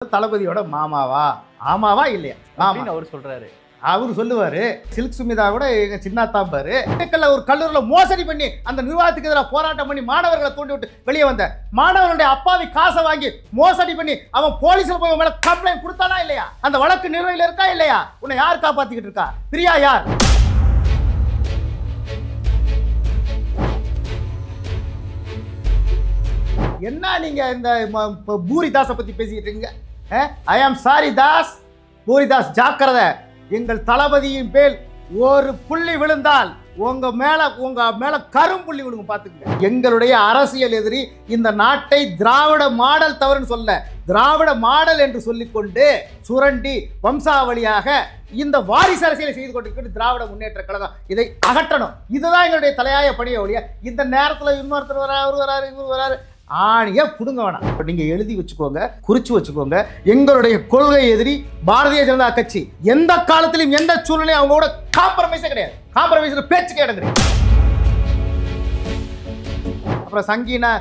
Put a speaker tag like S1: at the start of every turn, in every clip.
S1: தளபதியோட மாமாவா ஆமாவா இல்லையா
S2: அப்படின்னு அவர் சொல்றாரு.
S1: அவரு சொல்லுவாரு. சில்க் சுமிதா கூட எங்க சின்னாத்தான் பாரு. ஒரு கல்லூரியில் மோசடி பண்ணி அந்த நிர்வாகத்துக்கு எதிராக போராட்டம் பண்ணி மாணவர்களை தூண்டி விட்டு வெளியே வந்த மாணவர்களுடைய அப்பாவி காசை வாங்கி மோசடி பண்ணி அவன் போலீஸ்ல போய் மேல கம்ப்ளைண்ட் கொடுத்தானா இல்லையா? அந்த வழக்கு நிலுவையில் இருக்கா இல்லையா? உன்னை யார் காப்பாத்திக்கிட்டு இருக்கா? பிரியா யார்? என்ன நீங்க இந்த பூரிதாஸை பத்தி பேசிக்கிட்டு இருக்கீங்க? ஐ ஆம் சாரி தாஸ், பூரிதாஸ் ஜாக்கிரதை. எங்கள் தளபதியின் பேர் ஒரு புள்ளி விழுந்தால் உங்க மேல கரும்புள்ளி விழுங்க பாத்துக்கங்க. எங்களுடைய அரசியல் எதிரி இந்த நாட்டை திராவிட மாடல் தவறுன்னு சொல்ல, திராவிட மாடல் என்று சொல்லிக்கொண்டு சுரண்டி வம்சாவளியாக இந்த வாரிசு அரசியலை செய்து கொண்டிருக்கிறது திராவிட முன்னேற்ற கழகம். இதை அகற்றணும். இதுதான் எங்களுடைய தலையாய பணிய ஒழிய இந்த நேரத்தில் இன்னொருத்தர் வராரு இவர் வராரு ஆணிய புடுங்க வேணாம். நீங்க எழுதி வச்சுக்கோங்க, குறிச்சு வச்சுக்கோங்க. எங்களுடைய கொள்கை எதிரி பாரதிய ஜனதா கட்சி. எந்த காலத்திலும் எந்த சூழ்நிலையும் அவங்க கூட காம்ப்ரமைஸே கிடையாது. காம்ப்ரமைஸ்ல பேச்சு கிடையாது. அப்புறம் சங்கீனா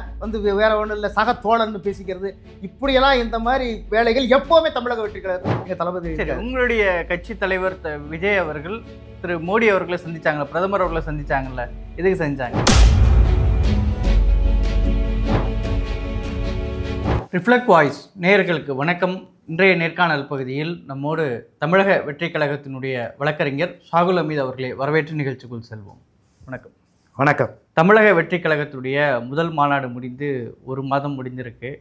S1: வேற ஒன்றும் இல்லை, சக தோழர்னு பேசிக்கிறது, இப்படியெல்லாம் இந்த மாதிரி வேலைகள் எப்பவுமே தமிழக வெற்றி கழகம் எங்க தளபதி.
S2: உங்களுடைய கட்சி தலைவர் விஜய் அவர்கள் திரு மோடி அவர்களை சந்திச்சாங்கல்ல, பிரதமர் அவர்களை சந்திச்சாங்கல்ல, எதுக்கு செஞ்சாங்க? ரிஃப்ளெக்ட் வாய்ஸ் நேயர்களுக்கு வணக்கம். இன்றைய நேர்காணல் பகுதியில் நம்மோடு தமிழக வெற்றி கழகத்தினுடைய வழக்கறிஞர் ஷாகுல் அமீத் அவர்களை வரவேற்று நிகழ்ச்சிக்குள் செல்வோம். வணக்கம்.
S1: வணக்கம்.
S2: தமிழக வெற்றி கழகத்துடைய முதல் மாநாடு முடிந்து ஒரு மாதம் முடிந்திருக்கு.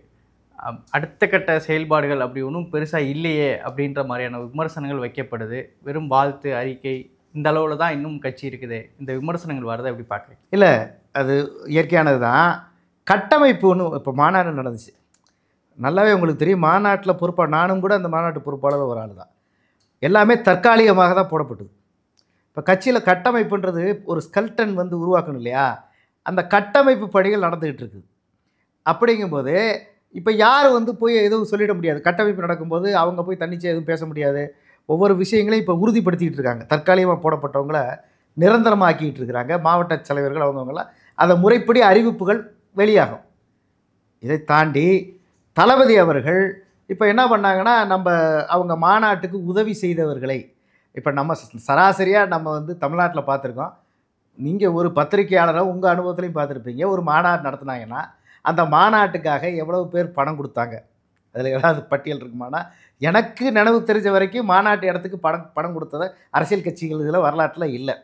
S2: அடுத்த கட்ட செயல்பாடுகள் அப்படி ஒன்றும் பெருசாக இல்லையே அப்படின்ற மாதிரியான விமர்சனங்கள் வைக்கப்படுது. வெறும் வாழ்த்து அறிக்கை இந்த அளவில் தான் இன்னும் கட்சி இருக்குது. இந்த விமர்சனங்கள் வரதை எப்படி பார்க்குறீங்க?
S1: இல்லை, அது இயற்கையானது தான். கட்டமைப்பு ஒன்று இப்போ மாநாடு நடந்துச்சு, நல்லாவே உங்களுக்கு தெரியும். மாநாட்டில் பொறுப்பாக நானும் கூட அந்த மாநாட்டு பொறுப்பாளர் ஒரு ஆள் தான். எல்லாமே தற்காலிகமாக தான் போடப்பட்டது. இப்போ கட்சியில் கட்டமைப்புன்றது ஒரு ஸ்கெல்டன் உருவாக்கணும் இல்லையா? அந்த கட்டமைப்பு பணிகள் நடந்துக்கிட்டு இருக்குது. அப்படிங்கும்போது இப்போ யார் போய் எதுவும் சொல்லிட முடியாது. கட்டமைப்பு நடக்கும்போது அவங்க போய் தன்னிச்சையாக எதுவும் பேச முடியாது. ஒவ்வொரு விஷயங்களையும் இப்போ உறுதிப்படுத்திக்கிட்டு இருக்காங்க. தற்காலிகமாக போடப்பட்டவங்கள நிரந்தரமாக ஆக்கிட்டு இருக்கிறாங்க. மாவட்ட தலைவர்கள் அவங்கவுங்களாம் அதை முறைப்படி அறிவிப்புகள் வெளியாகும். இதை தாண்டி தளபதி அவர்கள் இப்போ என்ன பண்ணாங்கன்னா, அவங்க மாநாட்டுக்கு உதவி செய்தவர்களை இப்போ நம்ம சராசரியாக நம்ம தமிழ்நாட்டில் பார்த்துருக்கோம். நீங்கள் ஒரு பத்திரிகையாளராக உங்கள் அனுபவத்துலையும் பார்த்துருப்பீங்க. ஒரு மாநாடு நடத்துனாங்கன்னா அந்த மாநாட்டுக்காக எவ்வளவு பேர் பணம் கொடுத்தாங்க, அதில் ஏதாவது பட்டியல் இருக்குமானா? எனக்கு நினைவு தெரிஞ்ச வரைக்கும் மாநாட்டு இடத்துக்கு பணம் கொடுத்ததை அரசியல் கட்சிகள் இதில் வரலாற்றில் இல்லை.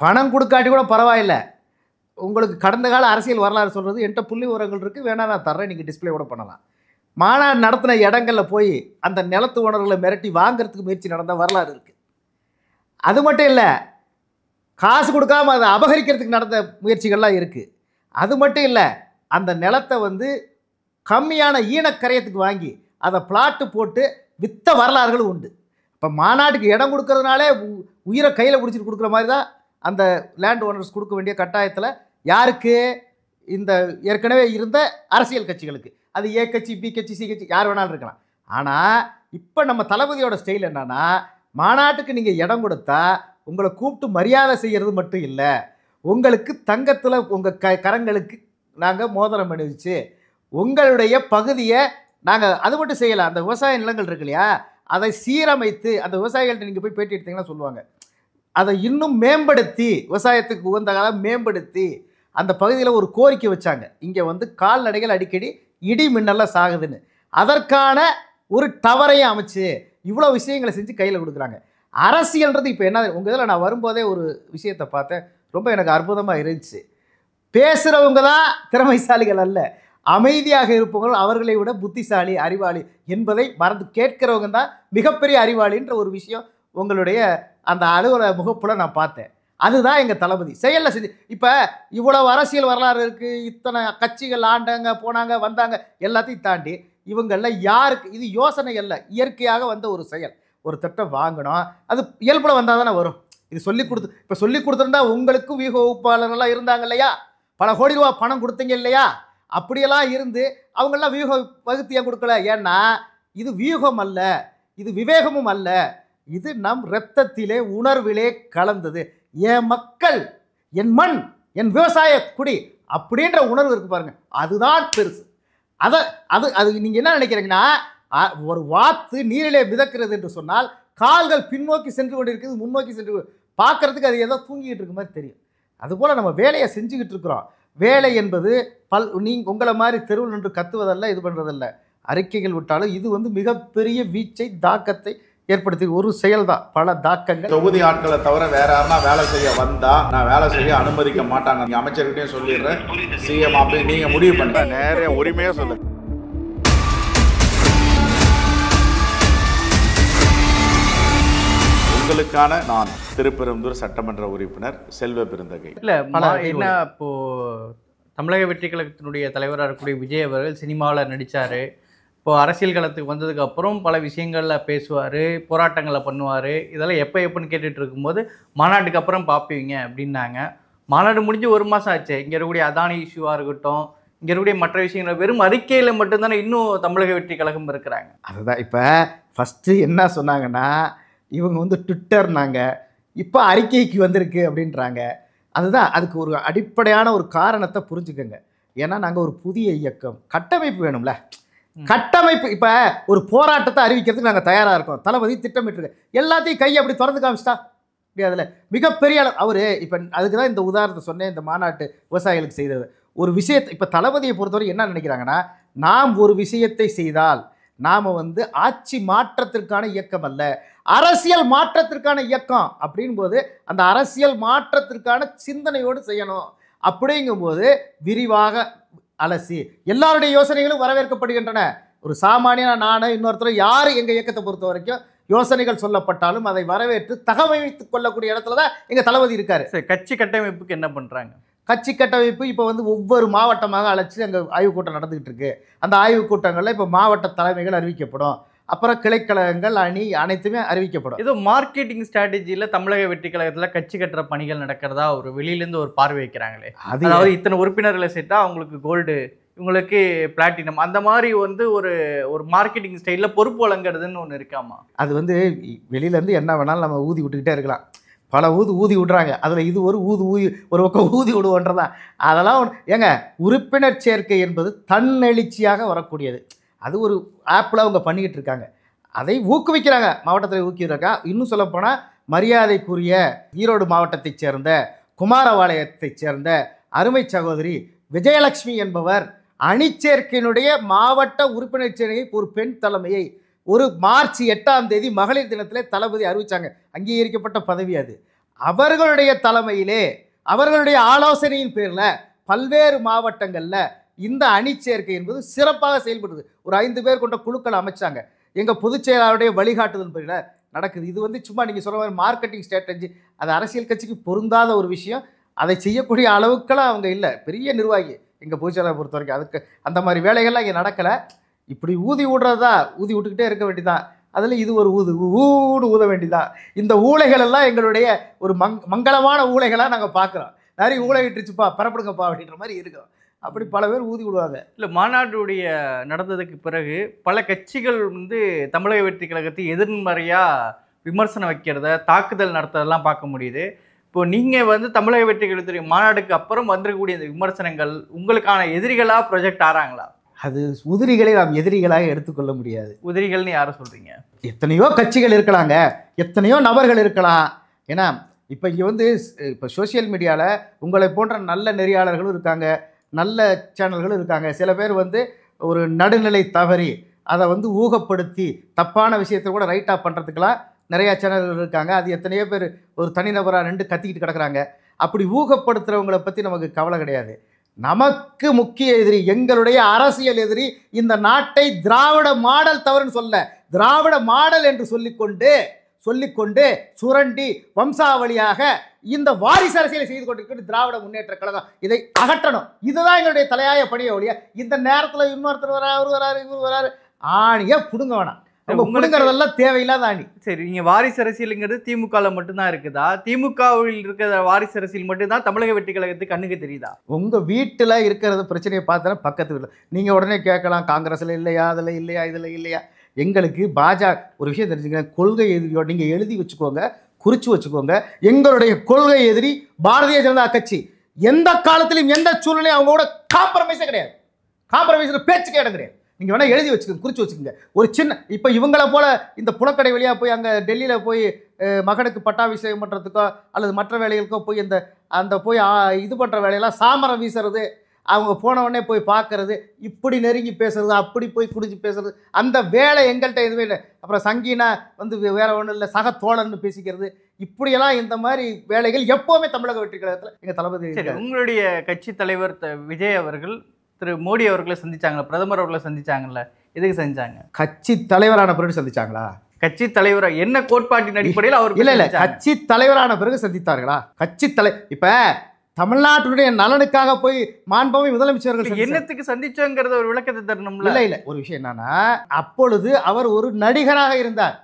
S1: பணம் கொடுக்காட்டி கூட பரவாயில்லை, உங்களுக்கு கடந்த கால அரசியல் வரலாறு சொல்கிறது என்கிட்ட புள்ளி உரங்கள் இருக்குது, வேணால் நான் தர்றேன், நீங்கள் டிஸ்பிளே கூட பண்ணலாம். மாநாடு நடத்தின இடங்களில் போய் அந்த நிலத்து உணர்வுகளை மிரட்டி வாங்கிறதுக்கு முயற்சி நடந்த வரலாறு இருக்குது. அது மட்டும் இல்லை, காசு கொடுக்காமல் அதை அபகரிக்கிறதுக்கு நடந்த முயற்சிகள்லாம் இருக்குது. அது மட்டும் இல்லை, அந்த நிலத்தை கம்மியான ஈனக்கரையத்துக்கு வாங்கி அதை பிளாட்டு போட்டு விற்ற வரலாறுகளும் உண்டு. இப்போ மாநாட்டுக்கு இடம் கொடுக்கறதுனாலே உயிரை கையில் பிடிச்சிட்டு கொடுக்குற மாதிரி தான் அந்த லேண்ட் ஓனர்ஸ் கொடுக்க வேண்டிய கட்டாயத்தில் யாருக்கு? இந்த ஏற்கனவே இருந்த அரசியல் கட்சிகளுக்கு. அது ஏ கட்சி, பி கட்சி, சி கட்சி, யார் வேணாலும் இருக்கலாம். ஆனால் இப்போ நம்ம தளபதியோட ஸ்டைல் என்னன்னா, மாநாட்டுக்கு நீங்கள் இடம் கொடுத்தா உங்களை கூப்பிட்டு மரியாதை செய்கிறது மட்டும் இல்லை, உங்களுக்கு தங்கத்தில் உங்கள் கரங்களுக்கு நாங்கள் மோதிரம் அணிவிச்சு உங்களுடைய பகுதியை நாங்கள் அது மட்டும் செய்யலாம். அந்த விவசாய நிலங்கள் இருக்கு இல்லையா, அதை சீரமைத்து அந்த விவசாயிகள்கிட்ட நீங்கள் போய் பேட்டி எடுத்தீங்கன்னா சொல்லுவாங்க, அதை இன்னும் மேம்படுத்தி விவசாயத்துக்கு உகந்த காலம் மேம்படுத்தி அந்த பகுதியில் ஒரு கோரிக்கை வச்சாங்க. இங்கே கால்நடைகள் அடிக்கடி இடி மின்னல்லாம் சாகுதுன்னு. அதற்கான ஒரு டவரையும் அமைச்சு இவ்வளோ விஷயங்களை செஞ்சு கையில் கொடுக்குறாங்க. அரசியல்ன்றது இப்போ என்ன, உங்கள் இதில் நான் வரும்போதே ஒரு விஷயத்தை பார்த்தேன், ரொம்ப எனக்கு அற்புதமாக இருந்துச்சு. பேசுகிறவங்க தான் திறமைசாலிகள் அல்ல, அமைதியாக இருப்பவர்கள் அவர்களை விட புத்திசாலி, அறிவாளி என்பதை மறந்து கேட்கிறவங்க தான் மிகப்பெரிய அறிவாளின்ற ஒரு விஷயம் உங்களுடைய அந்த அலுவலக முகப்பில் நான் பார்த்தேன். அதுதான் எங்கள் தளபதி செயலில் செஞ்சு. இப்போ இவ்வளோ அரசியல் வரலாறு இருக்குது, இத்தனை கட்சிகள் ஆண்டாங்க போனாங்க வந்தாங்க, எல்லாத்தையும் தாண்டி இவங்களில் யாருக்கு இது யோசனை அல்ல, இயற்கையாக வந்த ஒரு செயல். ஒரு திட்டம் வாங்கணும், அது இயல்பில் வந்தால் தானே வரும். இது இப்போ சொல்லி கொடுத்துருந்தா உங்களுக்கும் வியூக வகுப்பாளர்கள்லாம் இருந்தாங்க இல்லையா, பல கோடி ரூபா பணம் கொடுத்தீங்க இல்லையா, அப்படியெல்லாம் இருந்து அவங்களாம் வியூக வகுத்து ஏன் கொடுக்கல? ஏன்னா இது வியூகம் அல்ல, இது விவேகமும் அல்ல, இது நம் இரத்தத்திலே உணர்விலே கலந்தது. என் மக்கள், என் மண், என் விவசாய குடி அப்படின்ற உணர்வு இருக்கு பாருங்க, அதுதான் பெருசு. அது அது நீங்கள் என்ன நினைக்கிறீங்கன்னா, ஒரு வாத்து நீரிலே மிதக்கிறது என்று சொன்னால் கால்கள் பின்னோக்கி சென்று கொண்டு இருக்குது, முன்னோக்கி சென்று பார்க்கறதுக்கு அது ஏதோ தூங்கிட்டு இருக்க மாதிரி தெரியும். அதுபோல் நம்ம வேலையை செஞ்சுக்கிட்டு இருக்கிறோம். வேலை என்பது உங்களை மாதிரி தெருவில் நின்று கத்துவதல்ல, இது பண்ணுறதல்ல. அறிக்கைகள் விட்டாலும் இது வந்து மிகப்பெரிய வீச்சை தாக்கத்தை ஏற்படுத்தி ஒரு செயல்தான், பல தாக்கங்கள்.
S3: தொகுதி ஆட்களை தவிர வேற யாருன்னா வேலை செய்ய வந்தா நான் வேலை செய்ய அனுமதிக்க மாட்டாங்க. நீங்க அமைச்சர்கிட்டையும் சொல்லிடுறேன், சிஎம் அப்படி நீங்க முடிவு பண்ணுங்க.
S4: நேரே உரிமையா சொல்லு.
S3: உங்களுக்கான நான் திருப்பெரும்புதூர் சட்டமன்ற உறுப்பினர் செல்வ பெருந்தகை.
S2: இல்லை என்ன இப்போ தமிழக வெற்றி கழகத்தினுடைய தலைவராக இருக்கக்கூடிய விஜய் அவர்கள் சினிமாவில் நடித்தார். இப்போ அரசியல் களத்துக்கு வந்ததுக்கு அப்புறம் பல விஷயங்களில் பேசுவார், போராட்டங்களை பண்ணுவார். இதெல்லாம் எப்போன்னு கேட்டுட்டு இருக்கும்போது மாநாட்டுக்கு அப்புறம் பார்ப்பீங்க அப்படின்னாங்க. மாநாடு முடிஞ்சு 1 மாதம் ஆச்சு. இங்கே இருக்கக்கூடிய அதானி இஷ்யூவாக இருக்கட்டும், இங்கே இருக்கக்கூடிய மற்ற விஷயங்கள் வெறும் அறிக்கையில் மட்டும்தானே இன்னும் தமிழக வெற்றி கழகம் இருக்கிறாங்க.
S1: அதுதான் இப்போ ஃபஸ்ட்டு என்ன சொன்னாங்கன்னா, இவங்க வந்து ட்விட்டர்னாங்க, இப்போ அறிக்கைக்கு வந்திருக்கு அப்படின்றாங்க. அதுதான் அதுக்கு ஒரு அடிப்படையான ஒரு காரணத்தை புரிஞ்சுக்கோங்க. ஏன்னா நாங்கள் ஒரு புதிய இயக்கம், கட்டமைப்பு வேணும்ல. கட்டமைப்பு இப்போ ஒரு போராட்டத்தை அறிவிக்கிறதுக்கு நாங்கள் தயாராக இருக்கோம். தளபதி திட்டமிட்டுருக்க எல்லாத்தையும் கையை அப்படி திறந்து காமிச்சிட்டா அதில் மிகப்பெரிய அவர் இப்போ அதுக்கு தான் இந்த உதாரணத்தை சொன்னேன். இந்த மாநாட்டு விவசாயிகளுக்கு செய்தது ஒரு விஷயத்தை இப்போ தளபதியை பொறுத்தவரை என்ன நினைக்கிறாங்கன்னா, நாம் ஒரு விஷயத்தை செய்தால் நாம் வந்து ஆட்சி மாற்றத்திற்கான இயக்கம் அல்ல, அரசியல் மாற்றத்திற்கான இயக்கம் அப்படிங்கும்போது அந்த அரசியல் மாற்றத்திற்கான சிந்தனையோடு செய்யணும். அப்படிங்கும்போது விரிவாக அலசி எல்லாருடைய யோசனைகளும் வரவேற்கப்படுகின்றன. ஒரு சாமானியனா நான் இன்னொருத்தர் யார் எங்கள் இயக்கத்தை பொறுத்த வரைக்கும் யோசனைகள் சொல்லப்பட்டாலும் அதை வரவேற்று தகவமைத்துக் கொள்ளக்கூடிய இடத்துல தான் எங்கள் தளபதி இருக்காரு.
S2: சரி, கட்சி கட்டமைப்புக்கு என்ன பண்ணுறாங்க?
S1: கட்சி கட்டமைப்பு இப்போ வந்து ஒவ்வொரு மாவட்டமாக அழைச்சி அங்கே ஆய்வுக் கூட்டம் நடந்துக்கிட்டு இருக்கு. அந்த ஆய்வுக் கூட்டங்களில் இப்போ மாவட்ட தலைமைகள் அறிவிக்கப்படும், அப்புறம் கிளைக்கழகங்கள் அணி அனைத்துமே அறிவிக்கப்படும்.
S2: ஏதோ மார்க்கெட்டிங் ஸ்ட்ராட்டஜியில் தமிழக வெற்றி கழகத்தில் கட்சி கட்டுற பணிகள் நடக்கிறதா ஒரு வெளியிலேருந்து ஒரு பார்வை வைக்கிறாங்களே. அதாவது இத்தனை உறுப்பினர்களை சேர்த்தா அவங்களுக்கு கோல்டு, இவங்களுக்கு பிளாட்டினம், அந்த மாதிரி வந்து ஒரு மார்க்கெட்டிங் ஸ்டைலில் பொறுப்பு வழங்குறதுன்னு ஒன்று இருக்காமா?
S1: அது வந்து வெளியிலேருந்து என்ன வேணாலும் நம்ம ஊதி விட்டுக்கிட்டே இருக்கலாம். பல ஊதி விட்றாங்க. அதில் இது ஒரு ஒரு பக்கம் ஊதி விடுவோன்றதான். அதெல்லாம் ஏங்க, உறுப்பினர் சேர்க்கை என்பது தன்னெழுச்சியாக வரக்கூடியது. அது ஒரு ஆப்பில் அவங்க பண்ணிக்கிட்டு இருக்காங்க, அதை ஊக்குவிக்கிறாங்க, மாவட்டத்தில் ஊக்குவிக்கிறாங்க. இன்னும் சொல்லப்போனால் மரியாதைக்குரிய ஈரோடு மாவட்டத்தைச் சேர்ந்த குமாரபாளையத்தைச் சேர்ந்த அருமை சகோதரி விஜயலட்சுமி என்பவர் அணிச்சேர்க்கையினுடைய மாவட்ட உறுப்பினர் சேர்க்கைக்கு ஒரு பெண் தலைமையை ஒரு மார்ச் 8ஆம் தேதி மகளிர் தினத்திலே தளபதி அறிவித்தாங்க. அங்கீகரிக்கப்பட்ட பதவி அது. அவர்களுடைய தலைமையிலே அவர்களுடைய ஆலோசனையின் பேரில் பல்வேறு மாவட்டங்களில் இந்த அணி சேர்க்கை என்பது சிறப்பாக செயல்படுது. ஒரு 5 பேர் கொண்ட குழுக்கள் அமைச்சாங்க. எங்கள் பொதுச் செயலாளருடைய வழிகாட்டுதல் பேரில் நடக்குது. இது வந்து சும்மா நீங்கள் சொல்கிற மாதிரி மார்க்கெட்டிங் ஸ்ட்ராட்டஜி, அது அரசியல் கட்சிக்கு பொருந்தாத ஒரு விஷயம். அதை செய்யக்கூடிய அளவுக்கெல்லாம் அவங்க இல்லை, பெரிய நிர்வாகி எங்கள் பொதுச் செயலாளரை பொறுத்த வரைக்கும். அதுக்கு அந்த மாதிரி வேலைகள்லாம் இங்கே நடக்கலை. இப்படி ஊதி விடுறதா, ஊதி விட்டுக்கிட்டே இருக்க வேண்டியதான். அதில் இது ஒரு ஊத வேண்டியதான். இந்த ஊழைகள் எல்லாம் எங்களுடைய ஒரு மங்களமான ஊழைகளாக நாங்கள் பார்க்குறோம். நிறைய ஊழை விட்டுருச்சுப்பா, பரப்படுங்கப்பா அப்படின்ற மாதிரி இருக்கும். அப்படி பல பேர் ஊதி விடுவாங்க.
S2: இல்லை, மாநாடுடைய நடந்ததுக்கு பிறகு பல கட்சிகள் வந்து தமிழக வெற்றி கழகத்தை எதிர்மறையாக விமர்சனம் வைக்கிறத, தாக்குதல் நடத்துறதெல்லாம் பார்க்க முடியுது. இப்போ நீங்கள் வந்து தமிழக வெற்றி கழகத்துடைய மாநாடுக்கு அப்புறம் வந்திருக்கக்கூடிய இந்த விமர்சனங்கள் உங்களுக்கான எதிரிகளாக ப்ரொஜெக்ட் ஆகிறாங்களா?
S1: அது உதிரிகளை நாம் எதிரிகளாக எடுத்துக்கொள்ள முடியாது.
S2: உதிரிகள்னு யாரை சொல்கிறீங்க?
S1: எத்தனையோ கட்சிகள் இருக்கலாங்க, எத்தனையோ நபர்கள் இருக்கலாம். ஏன்னா இப்போ இங்கே வந்து இப்போ சோசியல் மீடியாவில் உங்களை போன்ற நல்ல நெறியாளர்களும் இருக்காங்க, நல்ல சேனல்களும் இருக்காங்க. சில பேர் வந்து ஒரு நடுநிலை தவறி அதை வந்து ஊகப்படுத்தி தப்பான விஷயத்தை கூட ரைட்டாக பண்ணுறதுக்கெல்லாம் நிறையா சேனல்கள் இருக்காங்க. அது எத்தனையோ பேர் ஒரு தனிநபராக நின்று கத்திக்கிட்டு கிடக்குறாங்க. அப்படி ஊகப்படுத்துகிறவங்களை பற்றி நமக்கு கவலை கிடையாது. நமக்கு முக்கிய எதிரி, எங்களுடைய அரசியல் எதிரி இந்த நாட்டை திராவிட மாடல் தவறுன்னு சொல்ல, திராவிட மாடல் என்று சொல்லிக்கொண்டு சுரண்டி வம்சாவளியாக இந்த வாரிசு அரசியலை செய்து கொண்டிருக்கிற திராவிட முன்னேற்ற கழகம் இதை அகற்றணும். இதுதான் எங்களுடைய தலையாய பணிய ஒழிய இந்த நேரத்தில் இன்னொருத்தர் வராரு இவர் வராரு ஆணியை பிடுங்க வேணாம். பிடுங்கிறதெல்லாம் தேவையில்லாத ஆணி.
S2: சரி, நீங்கள் வாரிசு அரசியலுங்கிறது திமுகவில் மட்டும்தான் இருக்குதா? திமுகவில் இருக்கிற வாரிசு அரசியல் மட்டும்தான் தமிழக வெற்றி கழகத்துக்கு கண்ணுக்கு தெரியுதா?
S1: உங்கள் வீட்டில் இருக்கிறத பிரச்சனையை பார்த்தா பக்கத்து வீட்டில் நீங்கள் உடனே கேட்கலாம், காங்கிரஸில் இல்லையா, அதில் இல்லையா, இதில் இல்லையா. எங்களுக்கு பாஜக ஒரு விஷயம் தெரிஞ்சுக்கிறேன், கொள்கை எதிரியோட நீங்கள் எழுதி வச்சுக்கோங்க, குறித்து வச்சுக்கோங்க. எங்களுடைய கொள்கை எதிரி பாரதிய ஜனதா கட்சி. எந்த காலத்திலும் எந்த சூழ்நிலையும் அவங்களோட காம்ப்ரமைஸே கிடையாது. காம்ப்ரமைஸில் பேச்சுக்கே இடம் கிடையாது. நீங்கள் வேணால் எழுதி வச்சுக்கோங்க, குறித்து வச்சுக்கோங்க. ஒரு சின்ன இப்போ இவங்கள போல் இந்த புலக்கடை வழியாக போய் அங்கே டெல்லியில் போய் மகனுக்கு பட்டாபிஷேகம் பண்ணுறதுக்கோ அல்லது மற்ற வேலைகளுக்கோ போய் அந்த போய் இது பண்ணுற வேலையெல்லாம் சாமரம் வீசுறது, அவங்க போன உடனே போய் பார்க்கறது, இப்படி நெருங்கி பேசுறது, அப்படி போய் குடிச்சு பேசுறது, அந்த வேலை எங்கள்கிட்ட எதுவுமே இல்லை. அப்புறம் சங்கீனா வந்து வேறு ஒன்றும் இல்லை, சக தோழன்னு பேசிக்கிறது, இப்படியெல்லாம் இந்த மாதிரி வேலைகள் எப்போவுமே தமிழக வெற்றி கழகத்தில் எங்கள் தளபதி.
S2: சரி, உங்களுடைய கட்சி தலைவர் விஜய் அவர்கள் திரு மோடி அவர்களை சந்திச்சாங்களா, பிரதமர் அவர்களை சந்திச்சாங்கல்ல, எதுக்கு செஞ்சாங்க?
S1: கட்சி தலைவரான பிறகு சந்திச்சாங்களா?
S2: கட்சி தலைவர் என்ன கோட்பாட்டின் அடிப்படையில் அவர்
S1: இல்லை கட்சி தலைவரான பிறகு சந்தித்தார்களா? கட்சி இப்போ தமிழ்நாட்டுடைய நலனுக்காக போய் மாண்புமிகு முதலமைச்சர்கள்
S2: என்னத்துக்கு சந்திச்சோங்கிறத ஒரு விளக்கத்தை தரணும்ல.
S1: இல்லை ஒரு விஷயம் என்னன்னா, அப்பொழுது அவர் ஒரு நடிகராக இருந்தார்.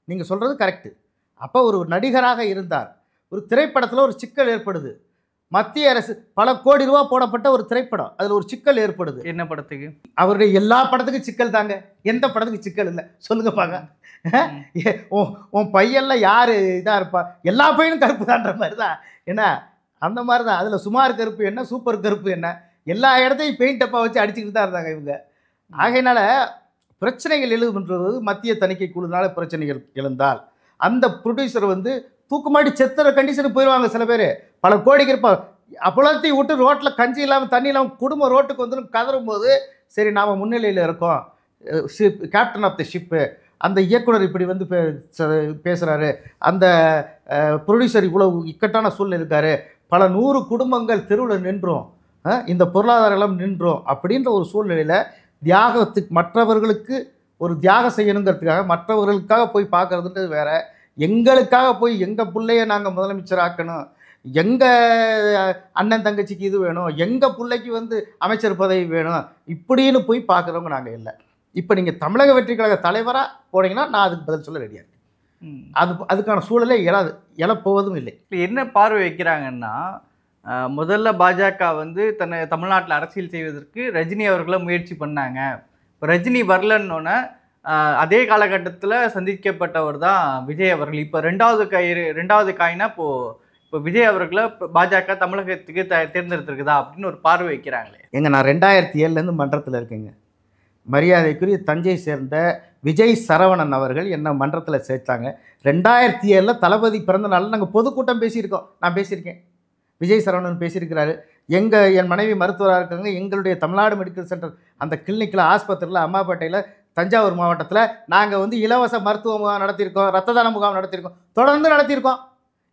S1: நீங்கள் சொல்றது கரெக்டு. அப்போ ஒரு நடிகராக இருந்தார். ஒரு திரைப்படத்தில் ஒரு சிக்கல் ஏற்படுது. மத்திய அரசு பல கோடி ரூபா போடப்பட்ட ஒரு திரைப்படம், அதில் ஒரு சிக்கல் ஏற்படுது.
S2: என்ன படத்துக்கு?
S1: அவருடைய எல்லா படத்துக்கும் சிக்கல் தாங்க. எந்த படத்துக்கு சிக்கல் இல்லை சொல்லுங்க பாங்க. உன் பையன்ல யார் இதாக இருப்பா? எல்லா பையனும் கருப்பு தான்ற மாதிரி தான். ஏன்னா அந்த மாதிரி தான். அதில் சுமார் கருப்பு என்ன, சூப்பர் கருப்பு என்ன, எல்லா இடத்தையும் பெயிண்ட் டப்பா வச்சு அடிச்சுக்கிட்டு தான் இருந்தாங்க இவங்க. ஆகையினால பிரச்சனைகள் எழுதுன்றது மத்திய தணிக்கை குழுனால பிரச்சனைகள் எழுந்தால் அந்த ப்ரொடியூசர் வந்து தூக்குமாட்டி செத்துற கண்டிஷனுக்கு போயிடுவாங்க. சில பேர் பல கோடிக்கு இருப்பாங்க. அப்பளத்தையும் விட்டு ரோட்டில் கஞ்சி இல்லாமல் தண்ணி இல்லாமல் குடும்பம் ரோட்டுக்கு வந்து கதறும் போது, சரி நாம் முன்னிலையில் இருக்கோம், ship captain of the ship, அந்த இயக்குனர் இப்படி வந்து பேசுகிறாரு, அந்த ப்ரொடியூசர் இவ்வளோ இக்கட்டான சூழ்நிலை இருக்கார், பல 100 குடும்பங்கள் தெருவில் நின்றோம், இந்த பொருளாதார எல்லாம் நின்றோம் அப்படின்ற ஒரு சூழ்நிலையில் தியாகத்துக்கு மற்றவர்களுக்கு ஒரு தியாகம் செய்யணுங்கிறதுக்காக மற்றவர்களுக்காக போய் பார்க்குறதுன்றது வேற. எங்களுக்காக போய் எங்கள் பிள்ளைய நாங்கள் முதலமைச்சராக்கணும், எங்கள் அண்ணன் தங்கச்சிக்கு இது வேணும், எங்கள் பிள்ளைக்கு வந்து அமைச்சர் பதவி வேணும், இப்படின்னு போய் பார்க்குறவங்க நாங்கள் இல்லை. இப்போ நீங்கள் தமிழக வெற்றி கழக தலைவராக போனீங்கன்னா நான் அதுக்கு பதில் சொல்ல ரெடியாக இருக்கேன். அதுக்கான சூழலே எழப்போவதும் இல்லை.
S2: இப்போ என்ன பார்வை வைக்கிறாங்கன்னா, முதல்ல பாஜக வந்து தன்னை தமிழ்நாட்டில் அரசியல் செய்வதற்கு ரஜினி அவர்களை முயற்சி பண்ணாங்க. இப்போ ரஜினி வரலன்னொன்னே அதே காலகட்டத்தில் சந்திக்கப்பட்டவர் தான் விஜய் அவர்கள். இப்போ ரெண்டாவது காயினா இப்போ விஜய் அவர்களை பாஜக தமிழகத்துக்கு தேர்ந்தெடுத்திருக்குதா அப்படின்னு ஒரு பார்வை வைக்கிறாங்களே.
S1: நான் 2007 மன்றத்தில் இருக்கேங்க. மரியாதைக்குரிய தஞ்சை சேர்ந்த விஜய் சரவணன் அவர்கள் என்ன மன்றத்தில் சேர்த்தாங்க. 2007 தளபதி பிறந்த நாளில் நாங்கள் பொதுக்கூட்டம் பேசியிருக்கோம். நான் பேசியிருக்கேன், விஜய் சரவணன் பேசியிருக்கிறாரு. என் மனைவி மருத்துவராக இருக்காங்க. எங்களுடைய தமிழ்நாடு மெடிக்கல் சென்டர் அந்த கிளினிக்கில், ஆஸ்பத்திரியில், அம்மாப்பேட்டையில், தஞ்சாவூர் மாவட்டத்தில் நாங்கள் வந்து இலவச மருத்துவ முகாம் நடத்தியிருக்கோம், ரத்த தான முகாம் நடத்தியிருக்கோம், தொடர்ந்து நடத்தியிருக்கோம்.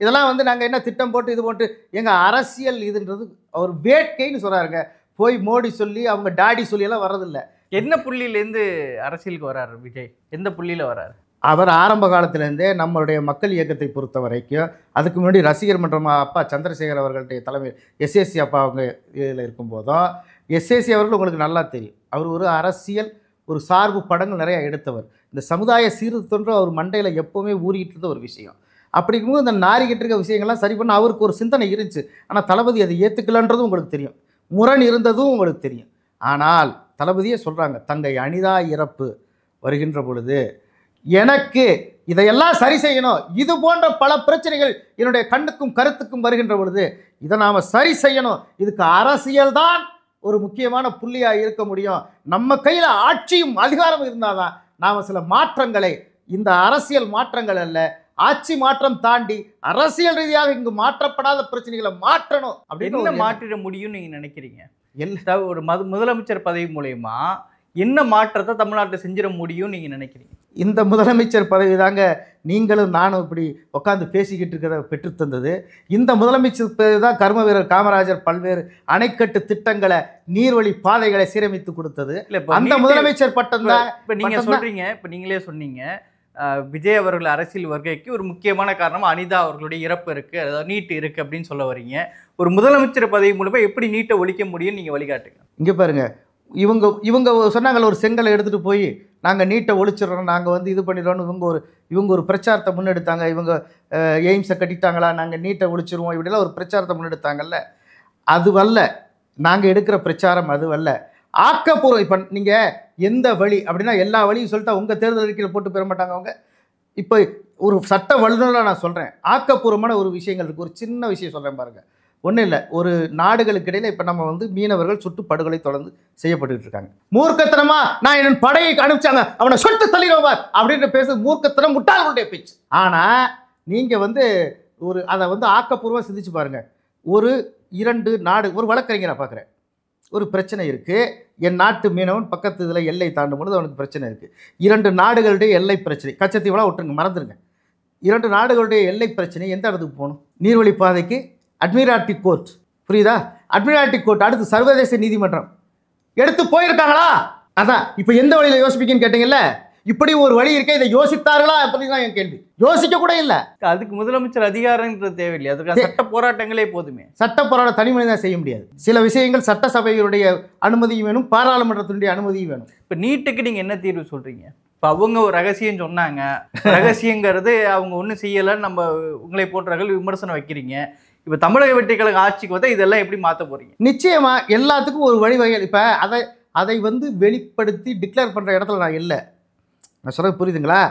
S1: இதெல்லாம் வந்து நாங்கள் என்ன திட்டம் போட்டு இது போட்டு எங்கள் அரசியல் இதுன்றது அவர் வேட்கைன்னு சொல்கிறாருங்க. போய் மோடி சொல்லி அவங்க டாடி சொல்லியெல்லாம் வர்றதில்லை.
S2: என்ன புள்ளியிலேருந்து அரசியலுக்கு வர்றாரு விஜய்? எந்த புள்ளியில் வர்றாரு?
S1: அவர் ஆரம்ப காலத்திலேருந்தே நம்மளுடைய மக்கள் இயக்கத்தை பொறுத்த வரைக்கும், அதுக்கு முன்னாடி ரசிகர் மன்றம் அப்பா சந்திரசேகர் அவர்களுடைய தலைமை எஸ்எஸ்சி அப்பா அவங்க இதில் இருக்கும்போதும், எஸ்எஸ்சி அவர்கள் உங்களுக்கு நல்லா தெரியும், அவர் ஒரு அரசியல் ஒரு சார்பு படங்கள் நிறையா எடுத்தவர். இந்த சமுதாய சீர்திருத்தம் அவர் மண்டையில் எப்போவுமே ஊறிக்கிட்டு இருந்த ஒரு விஷயம். அப்படி இருக்கும்போது இந்த நாரிக்கிட்டு இருக்க விஷயங்கள்லாம் சரி பண்ண அவருக்கு ஒரு சிந்தனை இருந்துச்சு. ஆனால் தளபதி அதை ஏற்றுக்கலன்றதும் உங்களுக்கு தெரியும், முரண் இருந்ததும் உங்களுக்கு தெரியும். ஆனால் தளபதியே சொல்கிறாங்க, தங்கை அனிதா இறப்பு வருகின்ற பொழுது எனக்கு இதையெல்லாம் சரி செய்யணும், இது போன்ற பல பிரச்சனைகள் என்னுடைய கண்ணுக்கும் கருத்துக்கும் வருகின்ற பொழுது இதை நாம் சரி செய்யணும், இதுக்கு அரசியல் தான் ஒரு முக்கியமான புள்ளியாக இருக்க முடியும், நம்ம கையில் ஆட்சியும் அதிகாரம் இருந்தால் தான் நாம் சில மாற்றங்களை, இந்த அரசியல் மாற்றங்கள் அல்ல, ஆட்சி மாற்றம் தாண்டி அரசியல் ரீதியாக இங்கு மாற்றப்படாத பிரச்சனைகளை மாற்றணும் அப்படின்னு
S2: மாற்றிட முடியும்னு நீங்கள் நினைக்கிறீங்க? ஒரு முதலமைச்சர் பதவி மூலயமா என்ன மாற்றத்தை தமிழ்நாட்டில் செஞ்சிட முடியும்னு நீங்கள் நினைக்கிறீங்க?
S1: இந்த முதலமைச்சர் பதவி தாங்க நீங்களும் நானும் இப்படி உட்காந்து பேசிக்கிட்டு இருக்கிறத பெற்றுத்தந்தது. இந்த முதலமைச்சர் பதவி தான் கர்ம வீரர் காமராஜர் பல்வேறு அணைக்கட்டு திட்டங்களை, நீர்வழி பாதைகளை சீரமைத்து கொடுத்தது. அந்த முதலமைச்சர் பட்டம் தான்.
S2: இப்போ நீங்கள் சொல்கிறீங்க, இப்போ நீங்களே சொன்னீங்க விஜய் அவர்கள் அரசியல் வருகைக்கு ஒரு முக்கியமான காரணம் அனிதா அவர்களுடைய இறப்பு இருக்குது, அதாவது நீட் இருக்குது அப்படின்னு சொல்ல வரீங்க. ஒரு முதலமைச்சர் பதவி மூலமாக எப்படி நீட்டை ஒழிக்க முடியும்னு நீங்கள் வழிகாட்டுங்க.
S1: இங்கே பாருங்கள், இவங்க சொன்னாங்கள ஒரு செங்கலை எடுத்துகிட்டு போய் நாங்கள் நீட்டை ஒழிச்சிடறோம், நாங்கள் வந்து இது பண்ணிடுறோன்னு இவங்க ஒரு பிரச்சாரத்தை முன்னெடுத்தாங்க. இவங்க எய்ம்ஸை கட்டிட்டாங்களா, நாங்கள் நீட்டை ஒழிச்சிருவோம், இப்படிலாம் ஒரு பிரச்சாரத்தை முன்னெடுத்தாங்கல்ல. அதுவல்ல நாங்கள் எடுக்கிற பிரச்சாரம், அதுவல்ல ஆக்கப்பூர்வம். இப்போ நீங்கள் எந்த வழி அப்படின்னா எல்லா வழியும் சொல்லிட்டா உங்கள் தேர்தல் அறிக்கையில் போட்டு பெற மாட்டாங்க அவங்க. இப்போ ஒரு சட்ட வல்லுநராக நான் சொல்கிறேன், ஆக்கப்பூர்வமான ஒரு விஷயங்கள் இருக்குது. ஒரு சின்ன விஷயம் சொல்கிறேன் பாருங்கள். ஒன்றும் இல்லை, ஒரு நாடுகளுக்கு இடையில் இப்போ நம்ம வந்து மீனவர்கள் சுட்டு படுகொலை தொடர்ந்து செய்யப்பட்டுக்கிட்டு இருக்காங்க. மூர்க்கத்தனமா நான் என் படையை அனுப்பிச்சாங்க அவனை சுட்டு தள்ளிடுவார் அப்படின்ற பேச மூர்க்கத்தனம் முட்டாள்களுடைய பேச்சு. ஆனால் நீங்கள் வந்து அதை வந்து ஆக்கப்பூர்வமாக சிந்திச்சு பாருங்கள். ஒரு 2 நாடு, ஒரு வழக்கறிஞரை பார்க்குறேன், ஒரு பிரச்சனை இருக்குது, என் நாட்டு மீனவன் பக்கத்து இதில் எல்லை தாண்டும் பொழுது அவனுக்கு பிரச்சனை இருக்குது. 2 நாடுகளுடைய எல்லை பிரச்சனை, கச்சத்தீவெல்லாம் விட்டுருங்க, மறந்துடுங்க. 2 நாடுகளுடைய எல்லை பிரச்சனை எந்த இடத்துக்கு போகணும்? நீர்வழி பாதைக்கு அட்மிரால்டி கோர்ட், புரியுதா? அட்மிரால்டி கோர்ட், அடுத்து சர்வதேச நீதிமன்றம் எடுத்து போயிருக்காங்களா? அதான் இப்போ எந்த வழியில் யோசிப்பீங்கன்னு கேட்டீங்கல்ல, இப்படி ஒரு வழி இருக்க, இதை யோசித்தார்களா அப்படிதான் என் கேள்வி. யோசிக்க கூட இல்லை.
S2: அதுக்கு முதலமைச்சர் அதிகாரம்ன்றது தேவையில்லை, அதுக்கு சட்ட போராட்டங்களே போதுமே.
S1: சட்ட போராட்ட தனி மனிதன் செய்ய முடியாது. சில விஷயங்கள் சட்டசபையுடைய அனுமதியும் வேணும், பாராளுமன்றத்தினுடைய அனுமதியும் வேணும்.
S2: இப்போ நீட்டுக்கு நீங்கள் என்ன தீர்வு சொல்கிறீங்க? இப்போ அவங்க ஒரு ரகசியம் சொன்னாங்க, ரகசியங்கிறது அவங்க ஒன்றும் செய்யலைன்னு நம்ம உங்களை போன்றவர்கள் விமர்சனம் வைக்கிறீங்க. இப்போ தமிழக வெற்றிக்கழக ஆட்சிக்கு வந்தால் இதெல்லாம் எப்படி மாற்ற போகிறீங்க?
S1: நிச்சயமா எல்லாத்துக்கும் ஒரு வழிவகை. இப்போ அதை வந்து வெளிப்படுத்தி டிக்ளேர் பண்ணுற இடத்துல நான் இல்லை. நான் சொல்கிறது புரியுதுங்களா?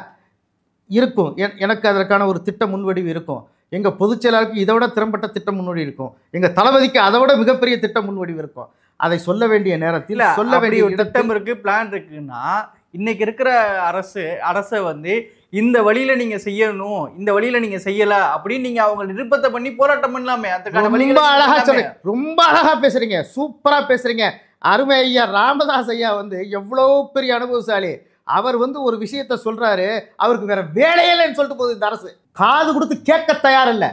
S1: இருக்கும், எனக்கு அதற்கான ஒரு திட்ட முன்வடிவு இருக்கும். எங்கள் பொதுச் செயலாளருக்கு இதை விட திறம்பட்ட திட்ட முன்வடிவு இருக்கும். எங்கள் தளபதிக்கு அதை விட மிகப்பெரிய திட்ட முன்வடிவு இருக்கும். அதை சொல்ல வேண்டிய நேரத்தில் சொல்ல வேண்டிய
S2: ஒரு திட்டம் இருக்குது, பிளான் இருக்குன்னா இன்னைக்கு இருக்கிற அரசை வந்து இந்த வழியில நீங்க செய்யணும், இந்த வழியில நீங்க செய்யல அப்படின்னு நீங்க அவங்க நிர்பந்தத்தை பண்ணி போராட்டம் பண்ணலாமே.
S1: ரொம்ப அழகா சொல்றீங்க, ரொம்ப அழகா பேசுறீங்க, சூப்பரா பேசுறீங்க. அருமை ஐயா ராமதாஸ் ஐயா வந்து எவ்வளவு பெரிய அனுபவசாலி. அவர் வந்து ஒரு விஷயத்த சொல்றாரு, அவருக்கு வேற வேலையில்லைன்னு சொல்லிட்டு போகுது இந்த அரசு. காது கொடுத்து கேட்க தயார் இல்லை.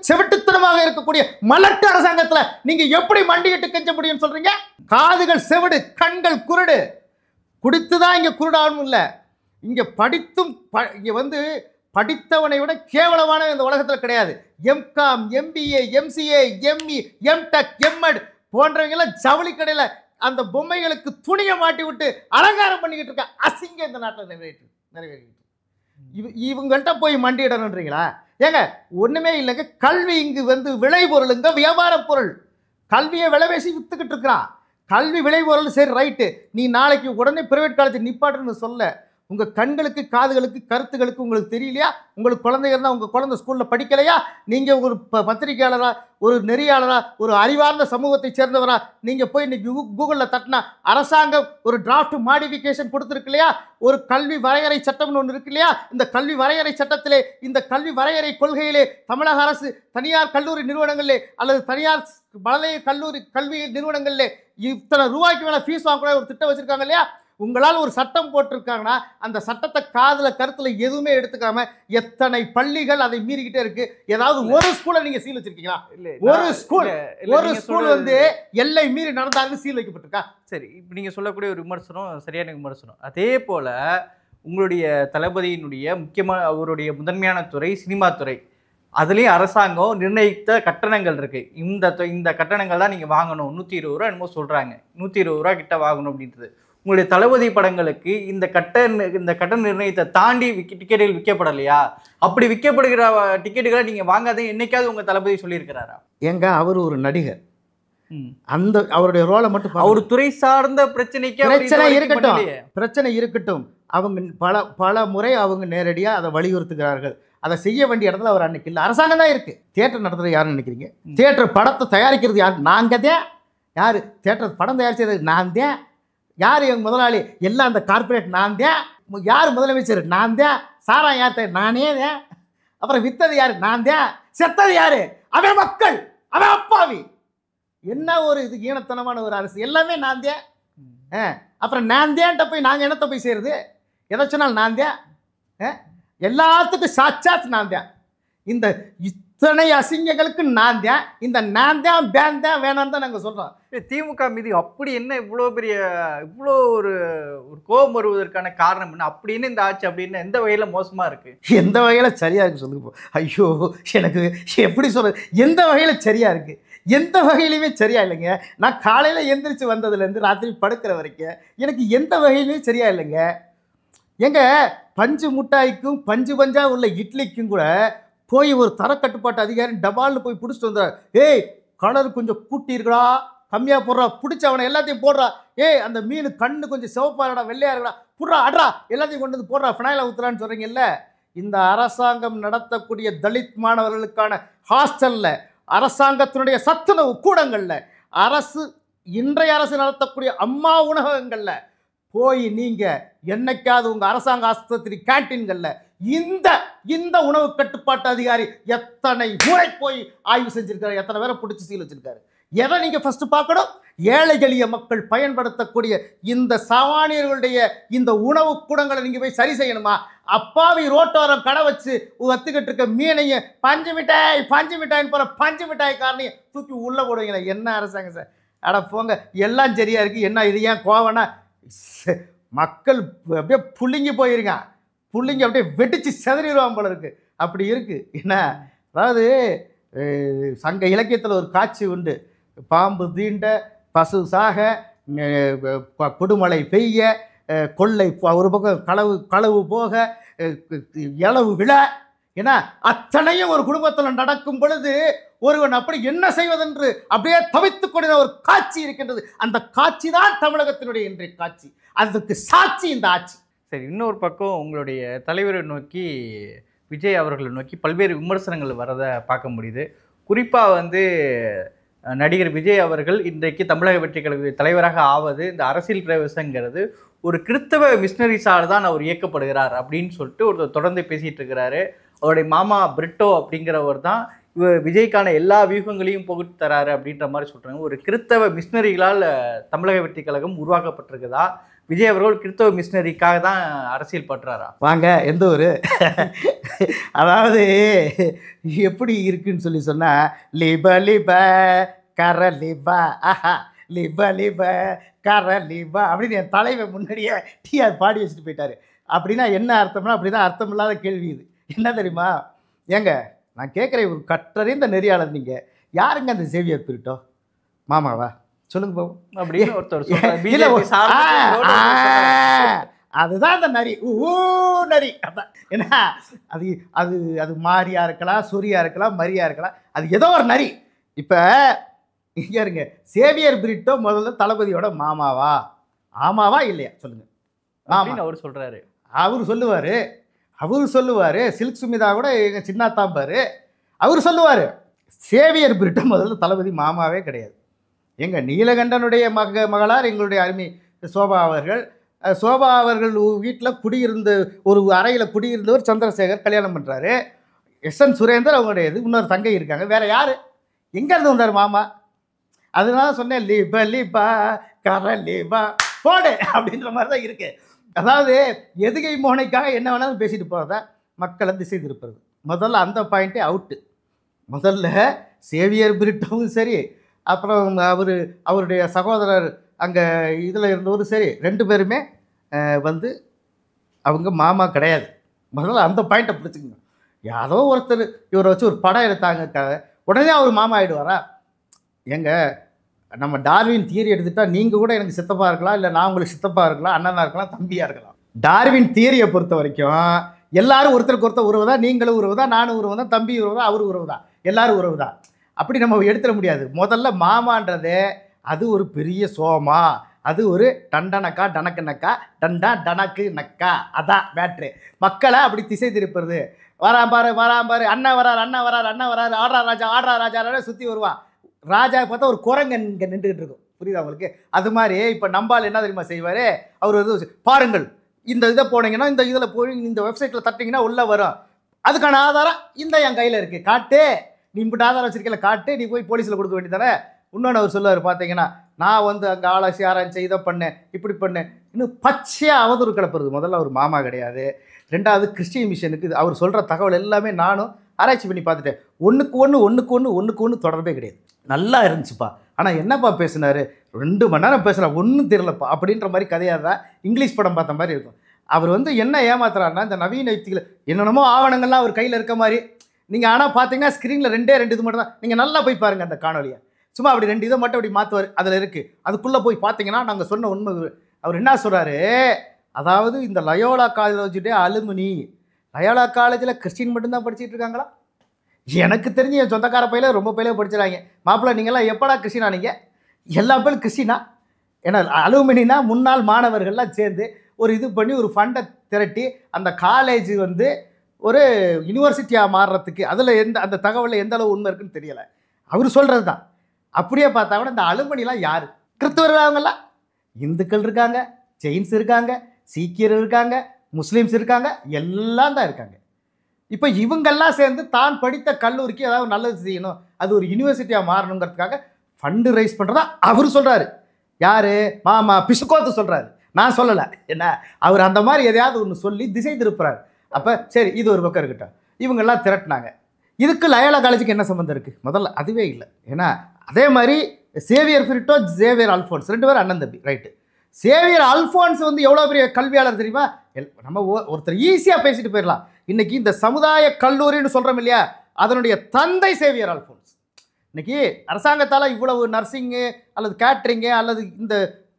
S1: செவிட்டுத்தனமாக இருக்கக்கூடிய மலட்டு அரசாங்கத்துல நீங்க எப்படி மண்டியிட்டு கெஞ்ச முடியும்னு சொல்றீங்க? காதுகள் செவிடு, கண்கள் குருடு. குடித்துதான் இங்க குருடானும் இல்லை. இங்க படித்தும் இங்க வந்து படித்தவனை விட கேவலமான இந்த உலகத்தில் கிடையாது. MCom, MBA, MCA, ME, MTech, MEd போன்றவங்கெல்லாம் ஜவுளி கடையில் அந்த பொம்மைகளுக்கு துணியை மாட்டி விட்டு அலங்காரம் பண்ணிக்கிட்டு இருக்க அசிங்கம் இந்த நாட்டில் நிறைவேறிட்டு இவங்கள்ட்ட போய் மண்டியிடணுன்றீங்களா? ஏங்க ஒன்றுமே இல்லைங்க. கல்வி இங்கு வந்து விளை பொருளுங்க, வியாபார பொருள். கல்வியை விலை பேசி விற்றுக்கிட்டு இருக்கிறான். கல்வி விளை பொருள், சரி ரைட்டு. நீ நாளைக்கு உடனே பிரைவேட் காலேஜ் நிப்பாட்டுன்னு சொல்ல, உங்கள் கண்களுக்கு, காதுகளுக்கு, கருத்துகளுக்கு உங்களுக்கு தெரியலையா? உங்களுக்கு குழந்தைங்க இருந்தால் உங்கள் குழந்தை ஸ்கூலில் படிக்கலையா? நீங்கள் ஒரு பத்திரிகையாளராக, ஒரு நெறியாளராக, ஒரு அறிவார்ந்த சமூகத்தை சேர்ந்தவராக நீங்கள் போய் இன்னைக்கு கூகுளில் தட்டினா அரசாங்கம் ஒரு டிராஃப்ட் மாடிஃபிகேஷன் கொடுத்துருக்கு இல்லையா? ஒரு கல்வி வரையறை சட்டம்னு ஒன்று இருக்கு இல்லையா? இந்த கல்வி வரையறை சட்டத்திலே, இந்த கல்வி வரையறை கொள்கையிலே தமிழக அரசு தனியார் கல்லூரி நிறுவனங்களிலே அல்லது தனியார் பழைய கல்வி நிறுவனங்களிலே இத்தனை ரூபாய்க்கு மேலே ஃபீஸ் வாங்கக்கூட ஒரு திட்டம் வச்சுருக்காங்க இல்லையா? உங்களால் ஒரு சட்டம் போட்டிருக்காங்கன்னா அந்த சட்டத்தை காதில் கருத்தில் எதுவுமே எடுத்துக்காம எத்தனை பள்ளிகள் அதை மீறிக்கிட்டே இருக்கு. ஏதாவது ஒரு ஸ்கூலை நீங்க சீல் வச்சிருக்கீங்களா? ஒரு ஸ்கூல் வந்து எல்லை மீறி நடந்தாலும் சீல் வைக்கப்பட்டிருக்கா?
S2: சரி, இப்போ நீங்க சொல்லக்கூடிய ஒரு விமர்சனம் சரியான விமர்சனம். அதே போல உங்களுடைய தளபதியினுடைய முக்கியமான அவருடைய முதன்மையான துறை சினிமா துறை. அதுலேயும் அரசாங்கம் நிர்ணயித்த கட்டணங்கள் இருக்கு. இந்த கட்டணங்கள் தான் நீங்க வாங்கணும். 120 ரூபா என்னமோ சொல்றாங்க, 120 ரூபா கிட்ட வாங்கணும் அப்படின்றது. உங்களுடைய தளபதி படங்களுக்கு இந்த கட்டண நிர்ணயத்தை தாண்டி டிக்கெட்டுகள் விற்கப்படலையா? அப்படி விற்கப்படுகிற டிக்கெட்டுகளை நீங்க வாங்காத என்னைக்காவது உங்க தளபதி சொல்லியிருக்கிறாரா?
S1: ஏங்க அவர் ஒரு நடிகர், அந்த அவருடைய ரோலை மட்டும்
S2: அவர் துறை சார்ந்த
S1: பிரச்சனை இருக்கட்டும். அவங்க பல முறை அவங்க நேரடியாக அதை வலியுறுத்துகிறார்கள். அதை செய்ய வேண்டிய இடத்துல அவர் அன்னைக்கு இல்லை. அரசாங்கம் தான் இருக்கு. தியேட்டர் நடத்துறது யாருன்னு நினைக்கிறீங்க? தியேட்டர் படத்தை தயாரிக்கிறது யார்? நாங்கள் தான். யார் தியேட்டர் படம் தயாரிச்சது? நான் தான். யார் எங்கள் முதலாளி? எல்லாம் அந்த கார்பரேட் நான் தான். யார் முதலமைச்சர்? நான் தான். சாரா யார்? நானே தான். அப்புறம் வித்தது யார்? நான் தான். செத்தது யாரு? அவன் மக்கள், அவன் அப்பாவி. என்ன ஒரு இது ஈனத்தனமான ஒரு அரசு. எல்லாமே நான் தான். அப்புறம் நான் தேன்ட்ட போய் நாங்கள் என்னத்தை போய் செய்கிறது? எதை சொன்னாலும் நான் தான். எல்லாத்துக்கும் சாட்சாத் நான் தான். இந்த இத்தனை அசிங்கங்களுக்கு நான் தான். இந்த நான் தான் பேன் தான் வேணான்னு தான் நாங்கள் சொல்கிறோம்.
S2: திமுக மீது அப்படி என்ன இவ்வளோ ஒரு கோபம் வருவதற்கான காரணம் என்ன? அப்படின்னு இந்த ஆட்சி அப்படின்னு எந்த வகையில் மோசமாக இருக்குது?
S1: எந்த வகையில் சரியாக இருக்குது சொல்லுங்க. ஐயோ எனக்கு எப்படி சொல்கிறது? எந்த வகையில் சரியாக இருக்குது? எந்த வகையிலையுமே சரியா இல்லைங்க. நான் காலையில் எந்திரிச்சு வந்ததுலேருந்து ராத்திரி படுக்கிற வரைக்கும் எனக்கு எந்த வகையிலையும் சரியா இல்லைங்க. எங்க பஞ்சு முட்டாய்க்கும் பஞ்சா உள்ள இட்லிக்கும் கூட போய் ஒரு தரக்கட்டுப்பாட்டு அதிகாரி டபால்னு போய் பிடிச்சிட்டு வந்தார். ஏய் கலர் கொஞ்சம் கூட்டியிருக்கடா, கம்மியாக போடுறா, பிடிச்சவனை எல்லாத்தையும் போடுறா. ஏய் அந்த மீன் கண்ணு கொஞ்சம் சிவப்பாடா, வெள்ளையா இருக்கடா, புடுறா, அட்ரா, எல்லாத்தையும் கொண்டு வந்து போடுறா, ஃபினாயில ஊத்துறான்னு சொல்கிறீங்கல்ல. இந்த அரசாங்கம் நடத்தக்கூடிய தலித் மாணவர்களுக்கான ஹாஸ்டலில் அரசாங்கத்தினுடைய சத்துணவு கூடங்களில், அரசு இன்றைய அரசு நடத்தக்கூடிய அம்மா உணவகங்களில் போய் நீங்கள் என்னைக்காவது உங்கள் அரசாங்க ஆஸ்பத்திரி கேன்டீன்களில் இந்த இந்த உணவு கட்டுப்பாட்டு அதிகாரி எத்தனை முறை போய் ஆய்வு செஞ்சுருக்காரு, எத்தனை பேரை பிடிச்சி சீல் வச்சுருக்காரு? எதை நீங்கள் ஃபஸ்ட்டு பார்க்கணும்? ஏழை எளிய மக்கள் பயன்படுத்தக்கூடிய இந்த சாமானியர்களுடைய இந்த உணவு கூடங்களை நீங்கள் போய் சரி செய்யணுமா? அப்பாவி ரோட்டோரம் கடை வச்சு வத்துக்கிட்டு இருக்க மீனையும் பஞ்சு மிட்டாயின்னு போகிற பஞ்சு மிட்டாய்க்காரனையும் தூக்கி உள்ளே போடுவீங்களா? என்ன அரசாங்கம் சார்? அட போங்க, எல்லாம் சரியாக இருக்குது. என்ன இது ஏன் கோவம்னா மக்கள் அப்படியே புள்ளிங்கி போயிருங்க, புள்ளிங்க அப்படியே வெடிச்சு செதறிடுவான் போல இருக்குது. அப்படி இருக்குது. என்ன அதாவது சங்க இலக்கியத்தில் ஒரு காட்சி உண்டு. பாம்பு தீண்ட, பசு சாக, கொடுமழை பெய்ய, கொள்ளை ஒரு பக்கம் களவு போக, இளவு விழ, ஏன்னா அத்தனையும் ஒரு குடும்பத்தில் நடக்கும் பொழுது ஒருவன் அப்படி என்ன செய்வதென்று அப்படியே தவித்துக் கொண்ட ஒரு காட்சி இருக்கின்றது. அந்த காட்சி தான் தமிழகத்தினுடைய இன்றைய காட்சி. அதுக்கு சாட்சி இந்த ஆட்சி.
S2: சரி, இன்னொரு பக்கம் உங்களுடைய தலைவரை நோக்கி, விஜய் அவர்களை நோக்கி பல்வேறு விமர்சனங்கள் வரதை பார்க்க முடியுது. குறிப்பாக நடிகர் விஜய் அவர்கள் இன்றைக்கு தமிழக வெற்றி கழக தலைவராக ஆவது, இந்த அரசியல் பிரவேசங்கிறது ஒரு கிறிஸ்தவ மிஷினரிஸால் தான் அவர் இயக்கப்படுகிறார் அப்படின்னு சொல்லிட்டு ஒருத்தர் தொடர்ந்து பேசிகிட்டு இருக்கிறாரு. அவருடைய மாமா பிரிட்டோ அப்படிங்கிறவர் தான் இவர் விஜய்க்கான எல்லா வியூகங்களையும் புகுத்து தராரு அப்படின்ற மாதிரி சொல்கிறாங்க. ஒரு கிறிஸ்தவ மிஷினரிகளால் தமிழக வெற்றி கழகம் உருவாக்கப்பட்டிருக்குதா? விஜய் அவர்கள் கிறிஸ்தவ மிஷினரிக்காக தான் அரசியல் பற்றாரா?
S1: வாங்க, எந்த ஒரு அதாவது எப்படி இருக்குன்னு சொன்னால், லிப லிப கர லிபா, ஆஹா லிப லிப கர லிபா அப்படின்னு என் தலைவர் முன்னாடியே டிஆர் பாடி வச்சுட்டு போயிட்டாரு. அப்படின்னா என்ன அர்த்தம்னா, அப்படி தான் அர்த்தம் இல்லாத கேள்வி இது. என்ன தெரியுமா? ஏங்க நான் கேட்குறேன், ஒரு கற்றறிந்த நெறியாளர் நீங்கள், யாருங்க அந்த சேவியர் பிரிட்டோ? மாமாவா? சொல்லுங்க பாவம்.
S2: அப்படின்னு ஒருத்தர்
S1: அதுதான் அந்த நரி, நரி. அதான் ஏன்னா அது அது அது மாரியா இருக்கலாம், சொரியா இருக்கலாம், மரியா இருக்கலாம், அது ஏதோ ஒரு நரி. இப்போ இங்கே இருங்க, சேவியர் பிரிட்டோ முதல்ல தளபதியோட மாமாவா? ஆமாவா இல்லையா சொல்லுங்க?
S2: அப்படின்னு அவர் சொல்கிறாரு.
S1: அவர் சொல்லுவார். சில்க் சுமிதா கூட எங்கள் சின்னாத்தான் பாரு, அவர் சொல்லுவார். சேவியர் பிரிட்டோ முதல்ல தளபதி மாமாவே கிடையாது. எங்கள் நீலகண்டனுடைய மகளார் எங்களுடைய அருமை சோபா அவர்கள் வீட்டில் குடியிருந்த ஒரு அறையில் குடியிருந்தவர் சந்திரசேகர் கல்யாணம் பண்ணுறாரு. எஸ்என் சுரேந்தர் அவங்களுடைய இன்னொரு தங்கை இருக்காங்க. வேறு யார்? எங்கேருந்து வந்தார் மாமா? அதனால சொன்னேன், லிபா லிபா கர லிபா போடு அப்படின்ற மாதிரி தான் இருக்குது. அதாவது எதுகை மோனைக்காக என்ன வேணாலும் பேசிட்டு போகிறதா மக்களை திசை திருப்புறது. முதல்ல அந்த பாயிண்ட்டே அவுட்டு. முதல்ல சேவியர் பிரிட்டோவும் சரி, அப்புறம் அவருடைய சகோதரர் அங்கே இதில் இருந்தவரும் சரி, ரெண்டு பேருமே அவங்க மாமா கிடையாது. முதல்ல அந்த பாயிண்ட்டை பிடிச்சிக்கணும். யாரோ ஒருத்தர் இவரை வச்சு ஒரு படம் எடுத்தாங்க, உடனே அவர் மாமா ஆகிடுவாரா? எங்க நம்ம டார்வின் தியரி எடுத்துட்டால் நீங்கள் கூட எனக்கு சித்தப்பா இருக்கலாம், இல்லை நான் உங்களுக்கு சித்தப்பா இருக்கலாம், அண்ணனாக இருக்கலாம், தம்பியாக இருக்கலாம். டார்வின் தியரியை பொறுத்த வரைக்கும் எல்லாரும் ஒருத்தருக்கு ஒருத்தர் உறவு தான். நீங்களும் உறவு தான், நானும் உறவு தான், தம்பி உறவு தான், அவரு உறவு தான், எல்லாரும் உறவு தான். அப்படி நம்ம எடுத்துட முடியாது. முதல்ல மாமான்றது அது ஒரு பெரிய சோமா, அது ஒரு டண்டனக்கா டனக்கு நக்கா, டண்டா டனக்கு நக்கா, அதான் மேட்ரு. மக்களை அப்படி திசை திருப்புறது. வரான் பாரு, அண்ணன் வராரு, ஆடுறா ராஜா சுற்றி வருவான். ராஜா பார்த்தா ஒரு குரங்கு இங்கே நின்றுக்கிட்டு இருக்கும். புரியுதா உங்களுக்கு? அது மாதிரி இப்போ நம்பால் என்ன தெரியுமா செய்வார்? அவர் பாருங்கள், இந்த இதை போனீங்கன்னா, இந்த இதில் போய் இந்த வெப்சைட்டில் தட்டிங்கன்னா உள்ளே வரும். அதுக்கான ஆதாரம் இந்த என் கையில் இருக்குது, காட்டு. நீ இப்படி ஆதாரம் வச்சிருக்கல, காட்டு. நீ போய் போலீஸில் கொடுக்க வேண்டியதானே. இன்னொன்று அவர் சொல்லுவார், பார்த்தீங்கன்னா நான் அங்கே ஆராய்ச்சி ஆராய்ச்சி இதை பண்ணேன், இப்படி பண்ணேன், இன்னும் பச்சையாக அவதூறு கிளப்புறது. முதல்ல அவர் மாமா கிடையாது. ரெண்டாவது கிறிஸ்டின் மிஷனுக்கு அவர் சொல்கிற தகவல் எல்லாமே நானும் ஆராய்ச்சி பண்ணி பார்த்துட்டேன். ஒன்றுக்கு ஒன்று தொடர்பே கிடையாது. நல்லா இருந்துச்சுப்பா, ஆனால் என்னப்பா பேசினார், 2 மணி நேரம் பேசலாம், ஒன்றும் தெரியலப்பா அப்படின்ற மாதிரி கதையாக தான் இங்கிலீஷ் படம் பார்த்த மாதிரி இருக்கும். அவர் என்ன ஏமாத்துறாருன்னா, இந்த நவீன யுக்திகள் என்னென்னமோ ஆவணங்கள்லாம் அவர் கையில் இருக்க மாதிரி. நீங்கள் ஆனால் பார்த்தீங்கன்னா ஸ்க்ரீனில் 2 இது மட்டும் தான். நீங்கள் நல்லா போய் பாருங்கள் அந்த காணொலியை. சும்மா அப்படி 2 இதை மட்டும் அப்படி மாற்றுவார். அதில் இருக்குது. அதுக்குள்ளே போய் பார்த்தீங்கன்னா நாங்கள் சொன்ன உண்மை. அவர் என்ன சொல்கிறாரு, அதாவது இந்த லயோலா காலேஜுடைய அலுமினி, லயோலா காலேஜில் கிறிஸ்டின் மட்டும்தான் படிச்சுட்டு இருக்காங்களா? எனக்கு தெரிஞ்சு என் சொந்தக்கார பையில ரொம்ப பையில படிச்சிடாங்க. மாப்பிள்ளை நீங்கள்லாம் எப்படா கிறிஸ்டினா? நீங்கள் எல்லா பேரும் கிறிஸ்டினா? ஏன்னா அலுமினினா முன்னாள் மாணவர்கள்லாம் சேர்ந்து ஒரு இது பண்ணி ஒரு ஃபண்டை திரட்டி அந்த காலேஜ் ஒரு யூனிவர்சிட்டியாக மாறுறதுக்கு, அதில் அந்த தகவலில் எந்த அளவு உண்மை இருக்குன்னு தெரியலை. அவர் சொல்கிறது தான். அப்படியே பார்த்தா கூட இந்த அலுமணிலாம் யார்? கிறிஸ்தவர்கள் அவங்கெல்லாம். இந்துக்கள் இருக்காங்க, ஜெயின்ஸ் இருக்காங்க, சீக்கியர் இருக்காங்க, முஸ்லீம்ஸ் இருக்காங்க, எல்லாம் தான் இருக்காங்க. இப்போ இவங்கெல்லாம் சேர்ந்து தான் படித்த கல்லூரிக்கு ஏதாவது நல்லது செய்யணும், அது ஒரு யூனிவர்சிட்டியாக மாறணுங்கிறதுக்காக ஃபண்டு ரைஸ் பண்ணுறதா அவர் சொல்கிறாரு. யார்? மாமா பிசுக்கோத்து சொல்கிறாரு, நான் சொல்லலை. என்ன, அவர் அந்த மாதிரி எதையாவது ஒன்று சொல்லி திசை திருப்புறாரு. அப்போ சரி, இது ஒரு பக்கம் இருக்கட்டும். இவங்கெல்லாம் திரட்டினாங்க. இதுக்கு லயோலா காலேஜுக்கு என்ன சம்மந்தம் இருக்குது? முதல்ல அதுவே இல்லை. ஏன்னா அதே மாதிரி சேவியர் பிரிட்டோ, சேவியர் அல்ஃபோன்ஸ் 2 பேரும் அண்ணன் தம்பி, ரைட்டு. சேவியர் அல்ஃபோன்ஸ் வந்து எவ்வளோ பெரிய கல்வியாளர் தெரியுமா? நம்ம ஒருத்தர் ஈஸியாக பேசிட்டு போயிடலாம். இன்றைக்கி இந்த சமுதாய கல்லூரின்னு சொல்கிறோம் இல்லையா, அதனுடைய தந்தை சேவியர் அல்ஃபோன்ஸ். இன்றைக்கி அரசாங்கத்தால் இவ்வளவு நர்சிங்கு அல்லது கேட்ரிங்கு அல்லது இந்த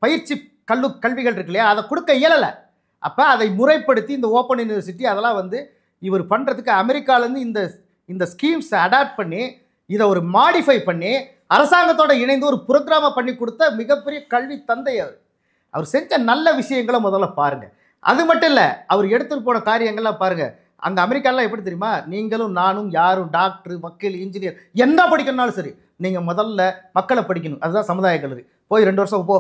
S1: பயிற்சி கல்விகள் இருக்கு இல்லையா, அதை கொடுக்க இயலலை. அப்போ அதை முறைப்படுத்தி இந்த ஓப்பன் யூனிவர்சிட்டி அதெல்லாம் வந்து இவர் பண்ணுறதுக்கு அமெரிக்காவிலேருந்து இந்த ஸ்கீம்ஸை அடாப்ட் பண்ணி இதை ஒரு மாடிஃபை பண்ணி அரசாங்கத்தோடு இணைந்து ஒரு ப்ரோக்ராமை பண்ணி கொடுத்த மிகப்பெரிய கல்வி தந்தை அவர் செஞ்ச நல்ல விஷயங்களை முதல்ல பாருங்கள். அது மட்டும் இல்லை, அவர் எடுத்துகிட்டு போன காரியங்கள்லாம் பாருங்கள். அங்கே அமெரிக்காலாம் எப்படி தெரியுமா? நீங்களும் நானும் யாரும் டாக்டர், வக்கீல், இன்ஜினியர் என்ன படிக்கணும்னாலும் சரி, நீங்கள் முதல்ல மக்களை படிக்கணும். அதுதான் சமுதாய கல்லூரி. போய் 2 வருஷம் போ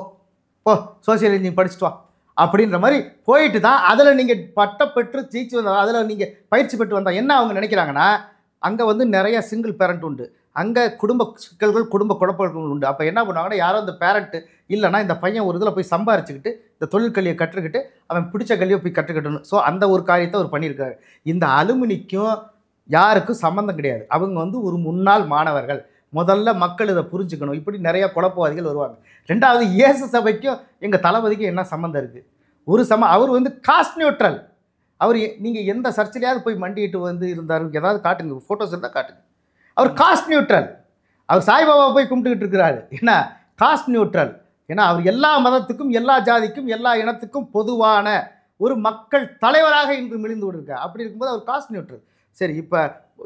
S1: சோசியல் இன்ஜினியரிங் படிச்சுட்டு வா அப்படின்ற மாதிரி போயிட்டு தான் அதில் நீங்கள் பட்டம் பெற்று ஜெயிச்சு வந்தால், அதில் நீங்கள் பயிற்சி பெற்று வந்தால் என்ன அவங்க நினைக்கிறாங்கன்னா, அங்கே வந்து நிறைய சிங்கிள் பேரண்ட் உண்டு, அங்கே குடும்ப சிக்கல்கள், குடும்ப குழப்பங்கள் உண்டு. அப்போ என்ன பண்ணுவாங்கன்னா, யாரோ இந்த பேரண்ட்டு இல்லைனா இந்த பையன் ஒரு இதில் போய் சம்பாரிச்சுக்கிட்டு இந்த தொழில் கல்வியை கற்றுக்கிட்டு அவன் பிடிச்ச கல்வியை போய் கற்றுக்கிட்டணும். ஸோ அந்த ஒரு காரியத்தை அவர் பண்ணியிருக்காரு. இந்த அலுமினிக்கும் யாருக்கும் சம்மந்தம் கிடையாது. அவங்க வந்து ஒரு முன்னாள் மாணவர்கள். முதல்ல மக்கள் இதை புரிஞ்சுக்கணும். இப்படி நிறைய குழப்பவாதிகள் வருவாங்க. 2வது, இயேசு சபைக்கும் எங்கள் தளபதிக்கும் என்ன சம்மந்தம் இருக்குது? அவர் வந்து காஸ்ட் நியூட்ரல். அவர் நீங்கள் எந்த சர்ச்சிலையாவது போய் மண்டிட்டு வந்து இருந்தார், ஏதாவது காட்டுங்க, ஃபோட்டோஸ் இருந்தால் காட்டுங்க. அவர் காஸ்ட் நியூட்ரல். அவர் சாய்பாபா போய் கும்பிட்டுக்கிட்டு இருக்கிறாரு. ஏன்னா காஸ்ட் நியூட்ரல். ஏன்னா அவர் எல்லா மதத்துக்கும், எல்லா ஜாதிக்கும், எல்லா இனத்துக்கும் பொதுவான ஒரு மக்கள் தலைவராக இன்று மிளிந்து கொண்டிருக்கார். அப்படி இருக்கும்போது அவர் காஸ்ட் நியூட்ரல். சரி,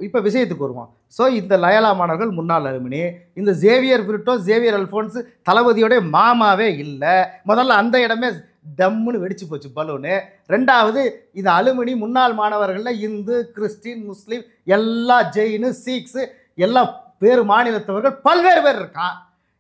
S1: இப்போ விஷயத்துக்கு வருவோம். ஸோ இந்த லயோலா மாணவர்கள் முன்னாள் அலுமினி. இந்த சேவியர் பிரிட்டோ, சேவியர் அல்ஃபோன்ஸ் தளபதியோடைய மாமாவே இல்லை. முதல்ல அந்த இடமே டம்முன்னு வெடிச்சு போச்சு பலூனு. 2வது, இந்த அலுமினி முன்னாள் மாணவர்களில் இந்து, கிறிஸ்டின், முஸ்லீம், எல்லா ஜெயினு, சீக்ஸு, எல்லா வேறு மாநிலத்தவர்கள் பல்வேறு பேர் இருக்கான்.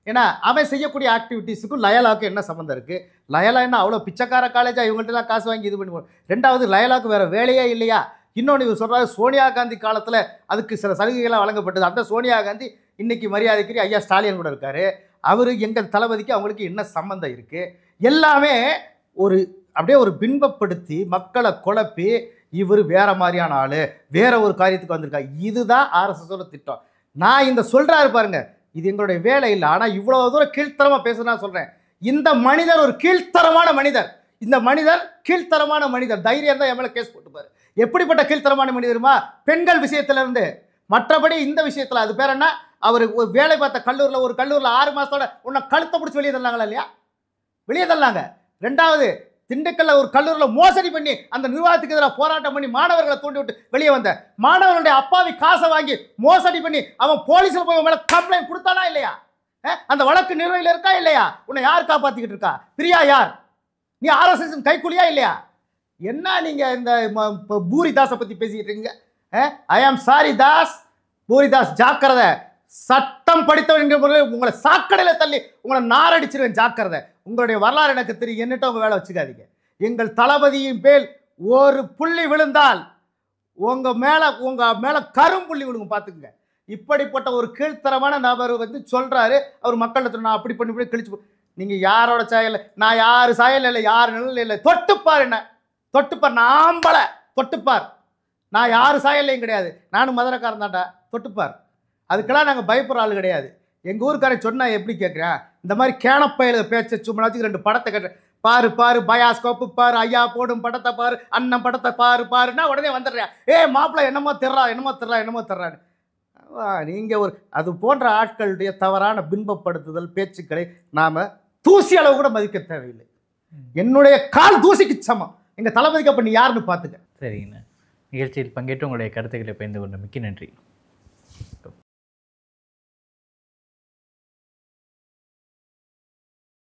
S1: ஏன்னா அவன் செய்யக்கூடிய ஆக்டிவிட்டீஸுக்கும் லயோலாவுக்கும் என்ன சம்மந்தம் இருக்குது? லயோலா என்ன அவ்வளோ பிச்சைக்கார காலேஜாக இவங்கள்ட்டலாம் காசு வாங்கி இது பண்ணுவோம்? 2வது, லயோலாவுக்கு வேறு வேலையே இல்லையா? இன்னொன்று இவர் சொல்கிறாரு, சோனியா காந்தி காலத்தில் அதுக்கு சில சலுகைகளாக வழங்கப்பட்டது. அந்த சோனியா காந்தி இன்றைக்கி மரியாதைக்குரிய ஐயா ஸ்டாலின் கூட இருக்கார். அவர் எங்கள் தளபதிக்கு அவங்களுக்கு என்ன சம்மந்தம் இருக்குது? எல்லாமே அப்படியே ஒரு பின்பப்படுத்தி மக்களை குழப்பி இவர் வேறு மாதிரியான ஆள், வேற ஒரு காரியத்துக்கு வந்திருக்காரு. இதுதான் ஆர்எஸ்எஸோட திட்டம். நான் இந்த சொல்கிறாரு பாருங்க, இது எங்களுடைய வேலை இல்லை. ஆனால் இவ்வளோ தூரம் கீழ்த்தரமாக பேசுனா சொல்கிறேன். இந்த மனிதர் ஒரு கீழ்த்தரமான மனிதர். இந்த மனிதர் கீழ்த்தரமான மனிதர். தைரியம் தான் என் மேலே கேஸ் போட்டுப்பார். எப்படிப்பட்ட கீழ்த்தரமான மனிதருமா? பெண்கள் விஷயத்திலேருந்து மற்றபடி இந்த விஷயத்தில் அது பேர் என்ன, அவர் வேலை பார்த்த கல்லூரியில், ஒரு கல்லூரியில் 6 மாதத்தோட உன்னை கழுத்தை பிடிச்சி வெளியே தள்ளாங்களா இல்லையா? வெளியே தள்ளாங்க. 2வது, திண்டுக்கல்ல ஒரு கல்லூரியில் மோசடி பண்ணி அந்த நிர்வாகத்துக்கு எதிராக போராட்டம் பண்ணி மாணவர்களை தூண்டி விட்டு வெளியே வந்த மாணவர்களுடைய அப்பாவி காசை வாங்கி மோசடி பண்ணி அவன் போலீஸில் போய் மேலே கம்ப்ளைண்ட் கொடுத்தானா இல்லையா? அந்த வழக்கு நிலுவையில் இருக்கா இல்லையா? உன்னை யார் காப்பாற்றிக்கிட்டு இருக்கா? பிரியா யார்? நீ ஆர்எஸ்எஸ் கைக்கூலியா இல்லையா? என்ன நீங்கள் இந்த பூரிதாஸை பற்றி பேசிக்கிட்டு இருக்கீங்க? ஐ ஆம் சாரி தாஸ், பூரிதாஸ் ஜாக்கிரதை. சட்டம் படித்தவன் முறையில் உங்களை சாக்கடையில் தள்ளி உங்களை நாரடிச்சிருவேன், ஜாக்கிரதை. உங்களுடைய வரலாறு எனக்கு தெரியும், என்னட்ட உங்கள் வேலை வச்சுக்காதீங்க. எங்கள் தளபதியின் பேர் ஒரு புள்ளி விழுந்தால் உங்கள் மேலே கரும்புள்ளி விழுங்க, பார்த்துக்குங்க. இப்படிப்பட்ட ஒரு கீழ்த்தரமான நபர் வந்து சொல்கிறாரு, அவர் மக்களிடத்தில் நான் அப்படி பண்ணி கிழிச்சு. நீங்கள் யாரோட சாயல்? நான் யார் சாயல் இல்லை, யார் நிழல் இல்லை. தொட்டுப்பார், என்ன தொட்டுப்பார், நான் ஆம்பளை, தொட்டுப்பார். நான் யார் சாயல்லையும் கிடையாது, நானும் மதுரைக்காரன் தான்டா, தொட்டுப்பார். அதுக்கெல்லாம் நாங்கள் பயப்படுற ஆள் கிடையாது. எங்கள் ஊருக்காரன் சொன்னால் எப்படி கேட்குறேன்? இந்த மாதிரி கேனப்பயில பேச்ச சும்மா வச்சு 2 படத்தை கேட்டேன். பாரு பயாஸ்கோப்பு பாரு, ஐயா போடும் படத்தை பாரு, அண்ணன் படத்தை பாருன்னா உடனே வந்துடுறேன். மாப்பிள்ளை என்னமோ திர்றான்னு. நீங்கள் அது போன்ற ஆட்களுடைய தவறான பின்பப்படுத்துதல் பேச்சுக்களை நாம் தூசி அளவு கூட மதிக்க தேவையில்லை. என்னுடைய கால் தூசிக்கு சமம். எங்கள் தளபதிக்கு அப்போ நீ யாருன்னு பார்த்துக்க.
S2: சரிங்கண்ணா, நிகழ்ச்சியில் பங்கேற்று உங்களுடைய கருத்துக்களை பகிர்ந்து கொண்ட மிக்க நன்றி.